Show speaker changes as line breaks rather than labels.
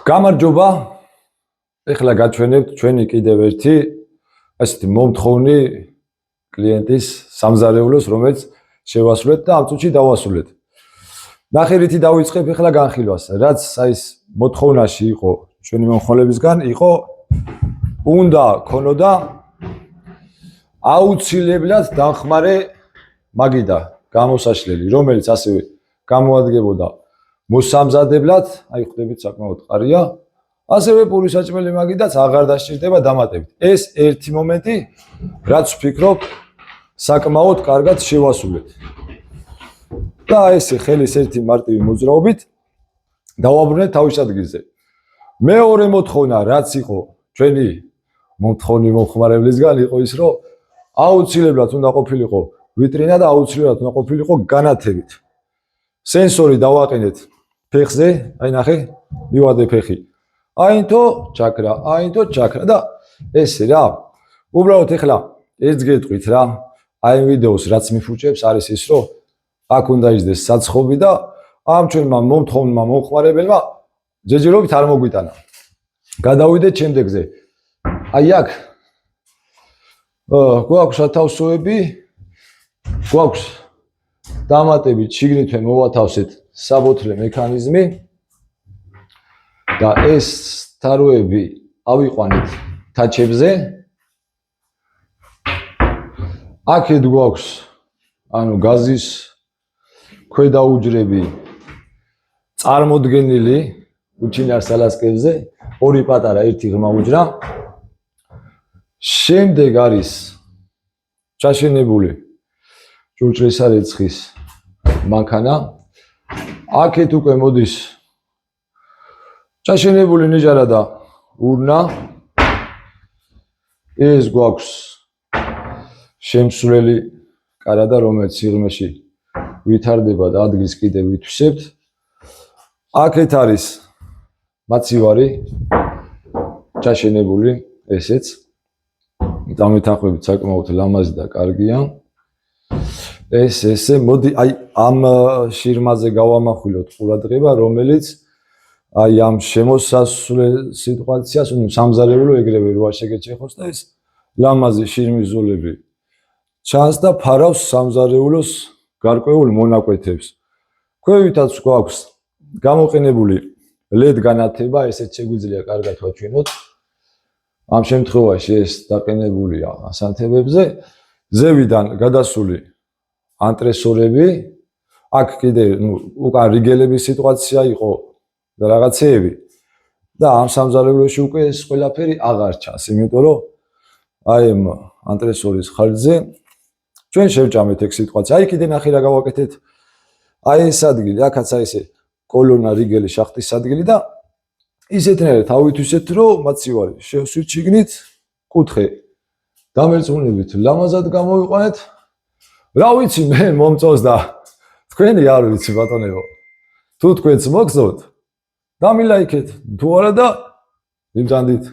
გამარჯობა. ეხლა გაჩვენებთ ჩვენი კიდევ ერთი ასეთი მომთხოვნი კლიენტის სამზარეულოს, რომელიც შევასრულეთ და ამ წუთში დავასრულეთ. ნახევრითი დავიწყებ ეხლა განხილვას, რაც აი მოთხოვნაში იყო ჩვენი მომხმარებისგან, იყო უნდა ქონოდა აუცილებლად დახმარე მაგიდა გამოსაშლელი, რომელიც ასევე გამოადგებოდა მოსამზადებლად, აი ხვდებით საკმაოდ ყარია, ასევე პური საჭმელი მაგიდაც აღარ დასჭირდება დამატებით. ეს ერთი მომენტი, რაც ვფიქრობ, საკმაოდ კარგად შევასრულეთ. და ეს ხელის ერთი მარტივი მოძრაობით დავაბრუნეთ თავის ადგილზე. მეორე მოთხოვნა, რაც იყო ჩვენი მომთხოვნი მომხმარებლისგან, იყო ის, რომ აუცილებლად უნდა ყოფილიყო ვიტრინა და აუცილებლად უნდა ყოფილიყო განათებით. სენსორი დავაყენეთ ფეხზე, აი ნახე, მივადე ფეხი. აინთო ჩაქრა და ესე რა. უბრალოდ ეხლა ეს გეტყვით რა. აი ვიდეოს რაც მიფუჭებს არის ის, რომ აქ უნდა ისდეს საცხობი და ამ ჩვენმა მომთხოვნმა მომხმარებელმა ჯერჯერობით არ მოგვიტანა. გადავიდეთ შემდეგზე. აი აქ გვაქვს ათავსოები, გვაქვს დამატებით შიგნითვე მოვათავსეთ საბოთლე მექანიზმი და ეს თაროები ავიყვანეთ თაჩებზე. აქეთ გვაქვს ანუ გაზის ქვედა უჯრები წარმოდგენილი უჩინარ სალასკებზე, ორი პატარა, ერთი ღრმა უჯრა. შემდეგ არის ჩაშენებული ჭურჭლისა-რეცხის მანქანა. აქეთ უკვე მოდის ჩაშენებული ნიჟარა და ურნა. ეს გვაქვს შემსვლელი კარადა, რომელიც სიღრმეში ვითარდება და ადგილს კიდევ ვითვისებთ. აქეთ არის მაცივარი ჩაშენებული, ესეც დამეთანხმებით საკმაოდ ლამაზი და კარგია. ესე მოდი აი ამ შირმაზე გავამახვილოთ ყურადღება, რომელიც აი ამ შემოსასვლელ სიტუაციას სამზარეულო ეგრევე რო არ შეგეჭეხოს და ეს ლამაზი შირმის ზოლები ჩანს და ფარავს სამზარეულოს გარკვეულ მონაკვეთებს. ქვევითაც გვაქვს გამოყენებული LED განათება, ესეც შეგვიძლია კარგად ვაჩვენოთ. ამ შემთხვევაში ეს დაყენებულია ასანთებებზე. ზევიდან გადასული ანტრესორები, აქ კიდე უკან რიგელების სიტუაცია იყო და რაღაცეები და ამ სამზარეულოში უკვე ეს ყველაფერი აღარ ჩანს, იმიტომ რომ აი ამ ანტრესორის ხარჯზე ჩვენ შევჭამეთ ეგ სიტუაცია. აი კიდე ნახე რა გავაკეთეთ. აი ეს ადგილი, აქაც აი ესე კოლონა რიგელი შახტის ადგილი და ისეთნაირად ავითვისეთ, რომ მაცივარი შევსვით შიგნით კუთხე დამერწმუნებით ლამაზად გამოვიყვანეთ. რა ვიცი მე მომწონს და თქვენი არ ვიცი ბატონებო. თუ თქვენც მოგწონთ, დამილაიქეთ, თუ არა და იმძანდით.